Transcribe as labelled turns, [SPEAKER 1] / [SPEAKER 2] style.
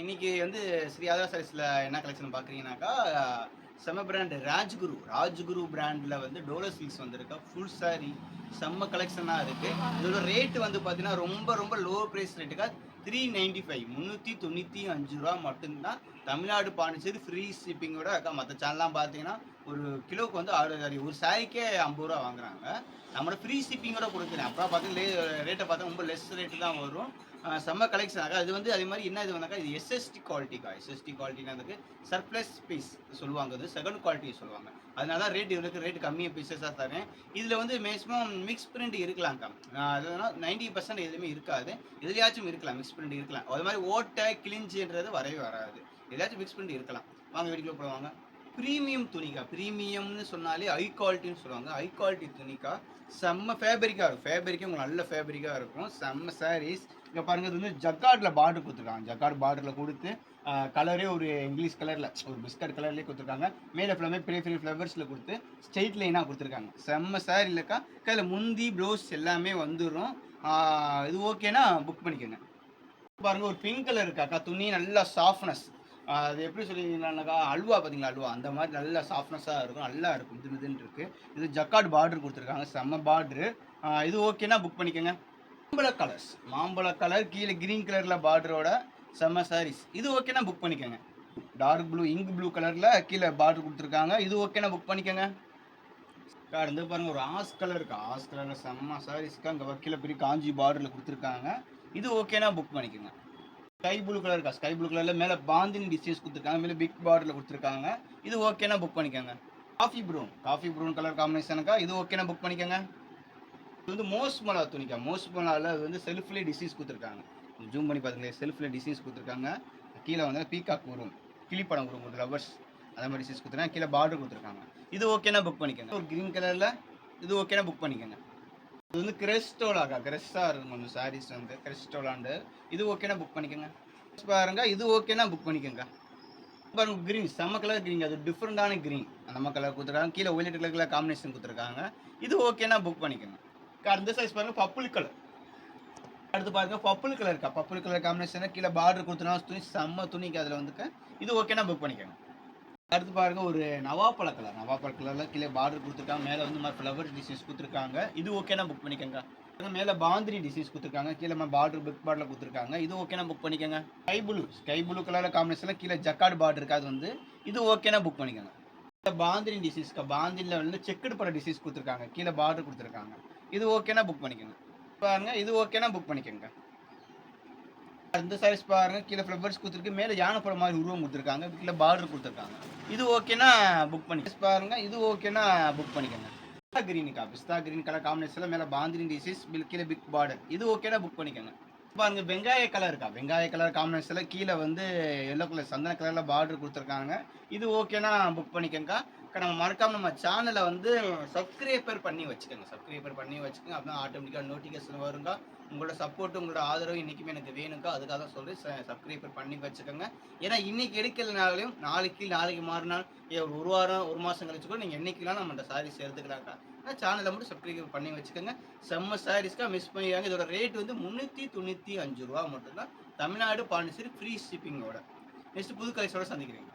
[SPEAKER 1] இன்னைக்கு வந்து ஸ்ரீ ஆதா சாரீஸ்ல என்ன கலெக்ஷன் பார்க்குறீங்கன்னாக்கா, செம்ம பிராண்ட் ராஜ்குரு பிராண்ட்ல வந்து டோலோ சில்க்ஸ் வந்திருக்கு. ஃபுல் சாரி செம்ம கலெக்ஷனா இருக்கு. இதோட ரேட் வந்து பார்த்தீங்கன்னா, ரொம்ப ரொம்ப லோ பிரைஸ் ரேட்டுக்கா $395 ரூ. மட்டும்தான். தமிழ்நாடு, பாண்டிச்சேரி ஃப்ரீ ஷிப்பிங்கோட அக்கா மத்த சேனல்லாம் பார்த்தீங்கன்னா, ஒரு கிலோவுக்கு வந்து ஒரு சாரிக்கே ரூ. 50 வாங்குறாங்க. நம்மளோட ஃப்ரீ ஷிப்பிங்கோட குடுக்குறேன். அப்பலாம் பார்த்தா ரேட்ட பார்த்தா ரொம்ப லெஸ் ரேட் தான் வரும். செம்ம கலெக்ஷன். அது வந்து அதே மாரி என்ன இதுனாக்கா, இது எஸ்எஸ்டி குவாலிட்டிக்கா. எஸ்எஸ்டி குவாலிட்டிங்கிறதுக்கு சர்ப்ளஸ் பீஸ் சொல்லுவாங்க. அது செகண்ட் குவாலிட்டி சொல்லுவாங்க. அதனால தான் ரேட் கம்மியா பீஸஸா தரேன். இதுல வந்து மேக்ஸிமம் மிக்ஸ் பிரிண்ட் இருக்கலாம்க்கா. அதுனா 90% எதுவுமே இருக்காது. எதுலயாச்சும் இருக்கலாம். மிக்ஸ் பிரிண்ட் இருக்கலாம். அது மாரி ஓட்டை, கிழிஞ்சுன்றது வரவே வராது. எதுலயாச்சும் மிக்ஸ் பிரிண்ட் இருக்கலாம். வாங்க வீடியோக்குள்ள போலாம் வாங்க. பிரீமியம் துணிக்கா. பிரீமியம்னு சொன்னாலே ஹை குவாலிட்டின்னு சொல்லுவாங்க. ஹை குவாலிட்டி துணிக்கா. செம்ம ஃபேப்ரிக்கா இருக்கும். ஃபேப்ரிக்கே உங்களுக்கு நல்ல ஃபேப்ரிக்கா இருக்கும். செம்ம சாரீஸ். இங்க பாருங்க, இது வந்து ஜக்கார்ட்ல பார்டர் குடுத்துருக்காங்க. ஜக்கார்ட் பார்டர்ல குடுத்து கலரே ஒரு இங்கிலீஷ் கலர்ல ஒரு பிஸ்கட் கலர்லயே குடுத்துருக்காங்க. மேல ஃபுல்லாமே பெரிய பெரிய ஃப்ளவர்ஸ்ல குடுத்து ஸ்ட்ரெயிட் லைனா குடுத்துருக்காங்க. செம்ம சாரீலக்கா. கையில முந்தி, ப்ளவுஸ் எல்லாமே வந்துரும். இது ஓகேனா புக் பண்ணிக்கோங்க. பாருங்க, ஒரு பிங்க் கலர் இருக்காக்கா. துணி நல்லா சாஃப்ட்னஸ். அது எப்படி சொல்லிங்கன்னாக்கா, அல்வா பார்த்தீங்களா, அல்வா அந்த மாதிரி நல்லா சாஃப்ட்னஸா இருக்கும். நல்லா இருக்கும். மிது மிதுன்னு இருக்கு. இது ஜக்கார்ட் பார்டர் குடுத்துருக்காங்க. செம்ம பார்டரு. இது ஓகேனா புக் பண்ணிக்கோங்க. மாம்பழ கலர் கீழே கிரீன் கலர்ல பார்டரோட செம்ம சாரீஸ். இது ஓகேனா புக் பண்ணிக்கோங்க. டார்க் ப்ளூ, இங்க் ப்ளூ கலர்ல கீழே பார்டர் கொடுத்துருக்காங்க. இது ஓகேனா புக் பண்ணிக்கோங்க. அடுத்து பாருங்க, ஒரு ஆஸ் கலர் இருக்கு. ஆஸ் கலர்ல செம்ம சாரீஸ்க்கு அங்கே கீழே பெரிய காஞ்சி பார்டர்ல கொடுத்துருக்காங்க. இது ஓகேனா புக் பண்ணிக்கோங்க. ஸ்கை ப்ளூ கலர் இருக்கா. ஸ்கை ப்ளூ கலர்ல மேலே பாந்தினி டிசைன்ஸ் கொடுத்துருக்காங்க. மேலே பிக் பார்டர்ல கொடுத்துருக்காங்க. இது ஓகேனா புக் பண்ணிக்கோங்க. காஃபி ப்ரௌன் கலர் காம்பினேஷனுக்கா. இது ஓகேனா புக் பண்ணிக்கோங்க. இது வந்து மோஸ்மலா துணிக்கா. மோஸ்மலால அது வந்து செல்ஃப்லேயே டிசைன்ஸ் கொடுத்துருக்காங்க. ஜூம் பண்ணி பார்த்துங்களேன். செல்ஃப்லேயே டிசைன்ஸ் கொடுத்துருக்காங்க. கீழே வந்து பீகாக் வரும், கிளிப்படம் வரும், ஒரு லவர்ஸ் அந்த மாதிரி டிசைன்ஸ் கொடுத்துருக்காங்க. கீழே பார்டர் கொடுத்துருக்காங்க. இது ஓகேனா புக் பண்ணிக்கோங்க. ஒரு கிரீன் கலரில் இது ஓகேனா புக் பண்ணிக்கோங்க. இது வந்து கிரெஸ்டோலாக்கா. கிரெஸ்ஸாக இருக்கும் கொஞ்சம் சாரீஸ் வந்து கிரெஸ்டோலாண்டு. இது ஓகேனா புக் பண்ணிக்கோங்க. பாருங்க, இது ஓகேனா புக் பண்ணிக்கோங்க. பாருங்க, கிரீன் செம்ம கலர் கிரீன். அது டிஃப்ரெண்டான கிரீன் நம்ம கலர் கொடுத்துருக்காங்க. கீழே ஒயிட் கலர் காம்பினேஷன் கொடுத்துருக்காங்க. இது ஓகேனா புக் பண்ணிக்கோங்க. அந்த சைஸ் பாருங்க, பர்பிள் கலர். அடுத்து பாருங்க, பர்பிள் கலர் இருக்கா. பர்பிள் கலர் காம்பினேஷன் கீழே பார்டர் கொடுத்துனா துணி செம்ம துணிக்கு அதில் வந்துக்க. இது ஓகேனா புக் பண்ணிக்கோங்க. அடுத்து பாருங்க, ஒரு நவாப்பழ கலர்ல கீழே பார்டர் கொடுத்துருக்காங்க. மேலே வந்து மாதிரி ஃப்ளவர் டிசைன்ஸ் கொடுத்துருக்காங்க. இது ஓகேனா புக் பண்ணிக்கோங்க. மேலே பாந்திரி டிசைன்ஸ் கொடுத்துருக்காங்க. கீழே பார்டர் பிக் பார்டர்ல கொடுத்துருக்காங்க. இது ஓகேனா புக் பண்ணிக்கோங்க. ஸ்கை ப்ளூ கலர் காம்பினேஷன்ல கீழே ஜக்கார்ட் பார்டர் இருக்காது வந்து. இது ஓகேனா புக் பண்ணிக்கோங்க. பாந்தினி டிசைன்ஸ்க்கு பாந்தினில வந்து செக்குடு பட டிசைன்ஸ் கொடுத்துருக்காங்க. கீழே பார்டர் கொடுத்துருக்காங்க. இது ஓகேனா புக் பண்ணிக்கோங்க. பாருங்க, இது ஓகேனா புக் பண்ணிக்கோங்க. இந்த சாரீஸ் பாருங்க, கீழே ஃப்ளவர்ஸ் கொடுத்துருக்கு. மேலே யானை படம் மாதிரி உருவம் கொடுத்துருக்காங்க. கீழே பார்டர் கொடுத்துருக்காங்க. இது ஓகேனா புக் பண்ணி பாருங்க. இது ஓகேனா புக் பண்ணிக்கோங்க. பிஸ்தா கிரீன் கலர் காம்பினேஷன்ல மேலே பாந்தினி டிசைன்ஸ், கீழே பிக் பார்டர். இது ஓகேனா புக் பண்ணிக்கோங்க. பாருங்க, வெங்காய கலர் இருக்கா. வெங்காய கலர் காம்பினேஷன்ல கீழே வந்து எல்லோ கலர் சந்தன கலர்ல பார்டர் கொடுத்துருக்காங்க. இது ஓகேனா புக் பண்ணிக்கோங்க. நம்ம மறக்காம நம்ம சேனலை வந்து சப்ஸ்கிரைபர் பண்ணி வச்சுக்கோங்க. அப்படின்னா ஆட்டோமேட்டிக்காக நோட்டிஃபிகேஷன் வருங்க. உங்களோட சப்போர்ட், உங்களோட ஆதரவு இன்னைக்குமே எனக்கு வேணுங்க. அதுக்காக தான் சொல்றேன், சப்ஸ்கிரைபர் பண்ணி வச்சுக்கோங்க. ஏன்னா இன்னைக்கு எடுக்கலனாலையும் நாளைக்கு மாறினால் ஒரு வாரம், ஒரு மாதம் கழிச்சு கூட நீங்கள் என்னைக்குலாம் நம்ம சாரீஸ் எடுத்துக்கலாம்க்கா. சேனலை மட்டும் சப்ஸ்கிரைப் பண்ணி வச்சுக்கோங்க. செம்ம சாரீஸ்க்கா, மிஸ் பண்ணிடுறாங்க. இதோட ரேட் வந்து ரூ. 395 மட்டும்தான். தமிழ்நாடு, பாண்டிச்சேரி ஃப்ரீ ஷிப்பிங்கோட. நெக்ஸ்ட் புது கலெக்ஷனோட சந்திக்கிறேன்.